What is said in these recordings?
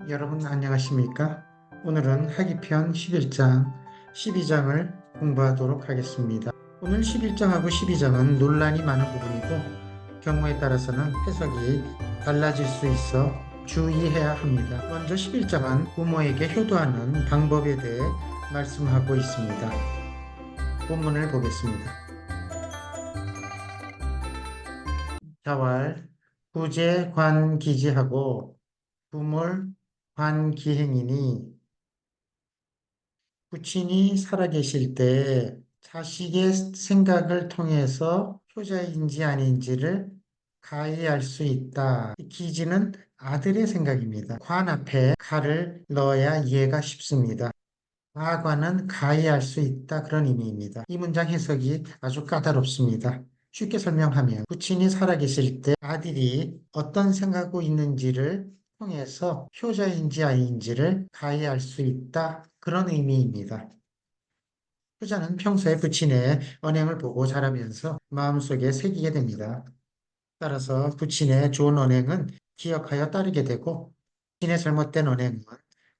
여러분 안녕하십니까? 오늘은 하기편 11장, 12장을 공부하도록 하겠습니다. 오늘 11장하고 12장은 논란이 많은 부분이고 경우에 따라서는 해석이 달라질 수 있어 주의해야 합니다. 먼저 11장은 부모에게 효도하는 방법에 대해 말씀하고 있습니다. 본문을 보겠습니다. 자왈, 부재 관기지하고 부몰 관기행이니 부친이 살아계실 때 자식의 생각을 통해서 효자인지 아닌지를 가히 알 수 있다. 이 기지는 아들의 생각입니다. 관 앞에 가를 넣어야 이해가 쉽습니다. 가관은 가히 알 수 있다. 그런 의미입니다. 이 문장 해석이 아주 까다롭습니다. 쉽게 설명하면 부친이 살아계실 때 아들이 어떤 생각하고 있는지를 통해서 효자인지 아닌지를 가히 알 수 있다. 그런 의미입니다. 효자는 평소에 부친의 언행을 보고 자라면서 마음속에 새기게 됩니다. 따라서 부친의 좋은 언행은 기억하여 따르게 되고 부친의 잘못된 언행은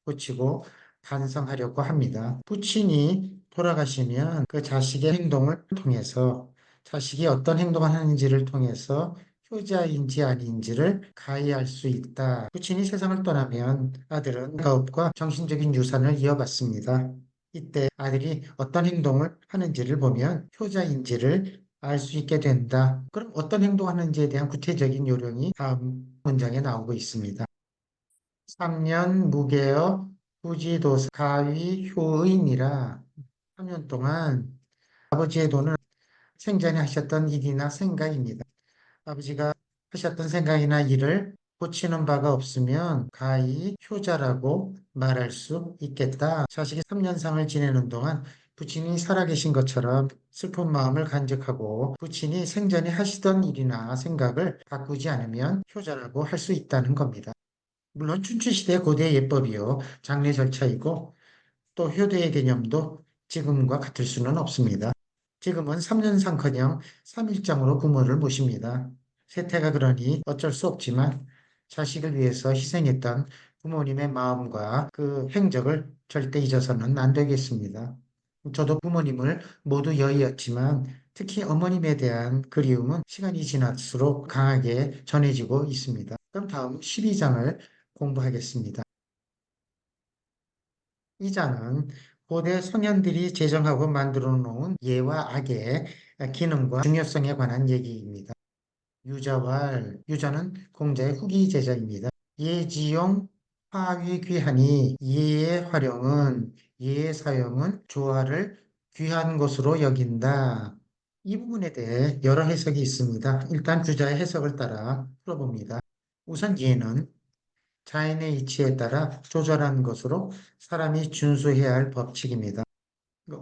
고치고 반성하려고 합니다. 부친이 돌아가시면 그 자식의 행동을 통해서 자식이 어떤 행동을 하는지를 통해서 효자인지 아닌지를 가히 알 수 있다. 부친이 세상을 떠나면 아들은 가업과 정신적인 유산을 이어받습니다. 이때 아들이 어떤 행동을 하는지를 보면 효자인지를 알 수 있게 된다. 그럼 어떤 행동하는지에 대한 구체적인 요령이 다음 문장에 나오고 있습니다. 3년 무게여 부지도사 가위 효의니라. 3년 동안 아버지의 돈은 생전에 하셨던 일이나 생각입니다. 아버지가 하셨던 생각이나 일을 고치는 바가 없으면 가히 효자라고 말할 수 있겠다. 자식이 3년상을 지내는 동안 부친이 살아계신 것처럼 슬픈 마음을 간직하고 부친이 생전에 하시던 일이나 생각을 바꾸지 않으면 효자라고 할 수 있다는 겁니다. 물론 춘추시대 고대 예법이요. 장례 절차이고 또 효도의 개념도 지금과 같을 수는 없습니다. 지금은 3년상커녕 3일장으로 부모를 모십니다. 세태가 그러니 어쩔 수 없지만 자식을 위해서 희생했던 부모님의 마음과 그 행적을 절대 잊어서는 안 되겠습니다. 저도 부모님을 모두 여의었지만 특히 어머님에 대한 그리움은 시간이 지날수록 강하게 전해지고 있습니다. 그럼 다음 12장을 공부하겠습니다. 이 장은 고대 성현들이 제정하고 만들어 놓은 예와 악의 기능과 중요성에 관한 얘기입니다. 유자왈, 유자는 공자의 후기 제자입니다. 예지용 화위 귀하니 예의 활용은 예의 사용은 조화를 귀한 것으로 여긴다. 이 부분에 대해 여러 해석이 있습니다. 일단 주자의 해석을 따라 풀어봅니다. 우선 예는 자연의 이치에 따라 조절한 것으로 사람이 준수해야 할 법칙입니다.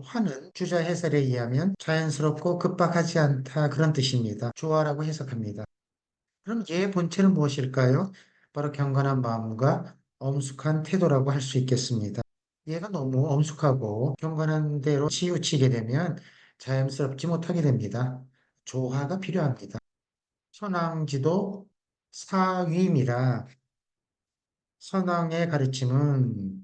화는 주자 해설에 의하면 자연스럽고 급박하지 않다 그런 뜻입니다. 조화라고 해석합니다. 그럼 예의 본체는 무엇일까요? 바로 경건한 마음과 엄숙한 태도라고 할 수 있겠습니다. 얘가 너무 엄숙하고 경건한 대로 치우치게 되면 자연스럽지 못하게 됩니다. 조화가 필요합니다. 선왕지도 사위입니다. 선왕의 가르침은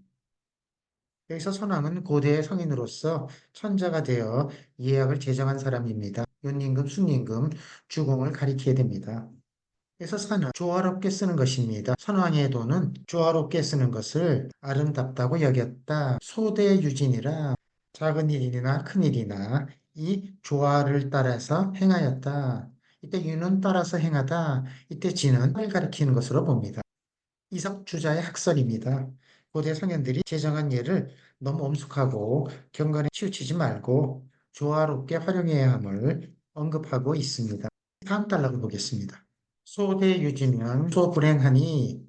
여기서 선왕은 고대의 성인으로서 천자가 되어 예약을 제정한 사람입니다. 윤임금, 순임금, 주공을 가리키게 됩니다. 그래서 산은 조화롭게 쓰는 것입니다. 선왕의 도는 조화롭게 쓰는 것을 아름답다고 여겼다. 소대유진이라 작은 일이나 큰 일이나 이 조화를 따라서 행하였다. 이때 유는 따라서 행하다. 이때 지는 을 가리키는 것으로 봅니다. 이석주자의 학설입니다. 고대 성현들이 제정한 예를 너무 엄숙하고 경건에 치우치지 말고 조화롭게 활용해야 함을 언급하고 있습니다. 다음 단락을 보겠습니다. 소대유지면 소불행하니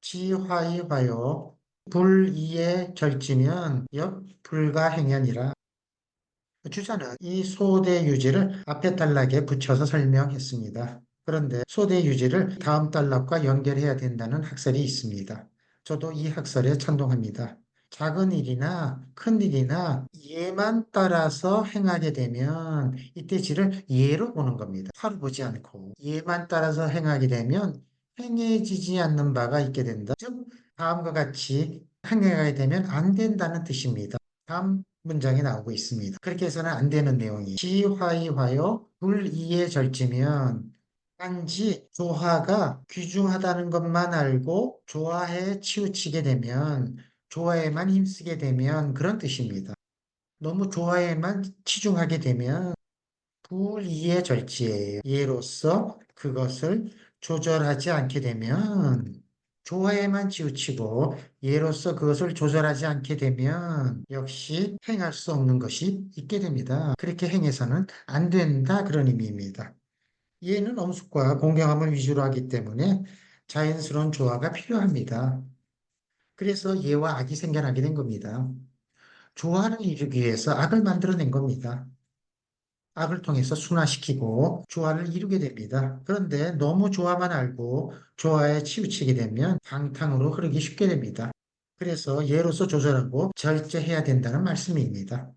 지화이화요 불이에 절지면 역불가행연이라. 주자는 이 소대유지를 앞에 단락에 붙여서 설명했습니다. 그런데 소대유지를 다음 단락과 연결해야 된다는 학설이 있습니다. 저도 이 학설에 찬동합니다. 작은 일이나 큰 일이나 예만 따라서 행하게 되면 이때 지를 예로 보는 겁니다. 화로 보지 않고 예만 따라서 행하게 되면 행해지지 않는 바가 있게 된다. 즉 다음과 같이 행해가게 되면 안 된다는 뜻입니다. 다음 문장에 나오고 있습니다. 그렇게 해서는 안 되는 내용이 지화이화요 불이의 절지면 단지 조화가 귀중하다는 것만 알고 조화에 치우치게 되면 조화에만 힘쓰게 되면 그런 뜻입니다. 너무 조화에만 치중하게 되면 불이의 절지예요. 예로서 그것을 조절하지 않게 되면 조화에만 치우치고 예로서 그것을 조절하지 않게 되면 역시 행할 수 없는 것이 있게 됩니다. 그렇게 행해서는 안 된다 그런 의미입니다. 예는 엄숙과 공경함을 위주로 하기 때문에 자연스러운 조화가 필요합니다. 그래서 예와 악이 생겨나게 된 겁니다. 조화를 이루기 위해서 악을 만들어낸 겁니다. 악을 통해서 순화시키고 조화를 이루게 됩니다. 그런데 너무 조화만 알고 조화에 치우치게 되면 방탕으로 흐르기 쉽게 됩니다. 그래서 예로서 조절하고 절제해야 된다는 말씀입니다.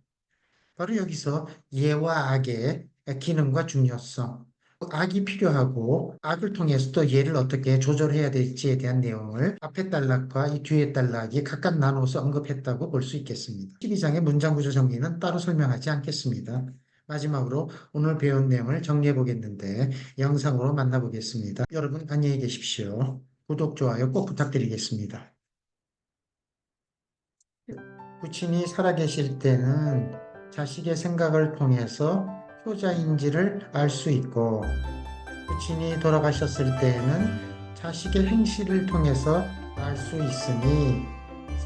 바로 여기서 예와 악의 기능과 중요성, 악이 필요하고 악을 통해서 또 예를 어떻게 조절해야 될지에 대한 내용을 앞에 단락과 이 뒤에 단락이 각각 나눠서 언급했다고 볼 수 있겠습니다. 12장의 문장 구조 정리는 따로 설명하지 않겠습니다. 마지막으로 오늘 배운 내용을 정리해 보겠는데 영상으로 만나보겠습니다. 여러분 안녕히 계십시오. 구독, 좋아요 꼭 부탁드리겠습니다. 부친이 살아계실 때는 자식의 생각을 통해서 효자인지를 알 수 있고 부친이 돌아가셨을 때에는 자식의 행실을 통해서 알 수 있으니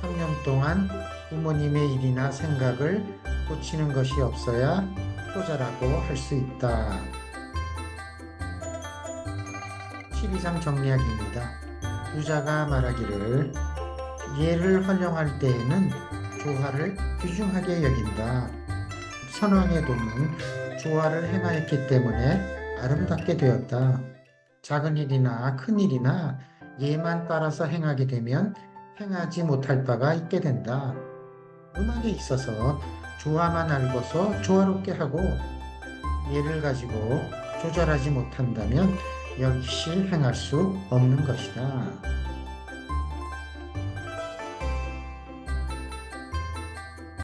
3년 동안 부모님의 일이나 생각을 고치는 것이 없어야 효자라고 할 수 있다. 12장 정리하기입니다. 유자가 말하기를 예를 활용할 때에는 조화를 귀중하게 여긴다. 선왕의 도는 조화를 행하였기 때문에 아름답게 되었다. 작은 일이나 큰 일이나 예만 따라서 행하게 되면 행하지 못할 바가 있게 된다. 음악에 있어서 조화만 알고서 조화롭게 하고 예를 가지고 조절하지 못한다면 역시 행할 수 없는 것이다.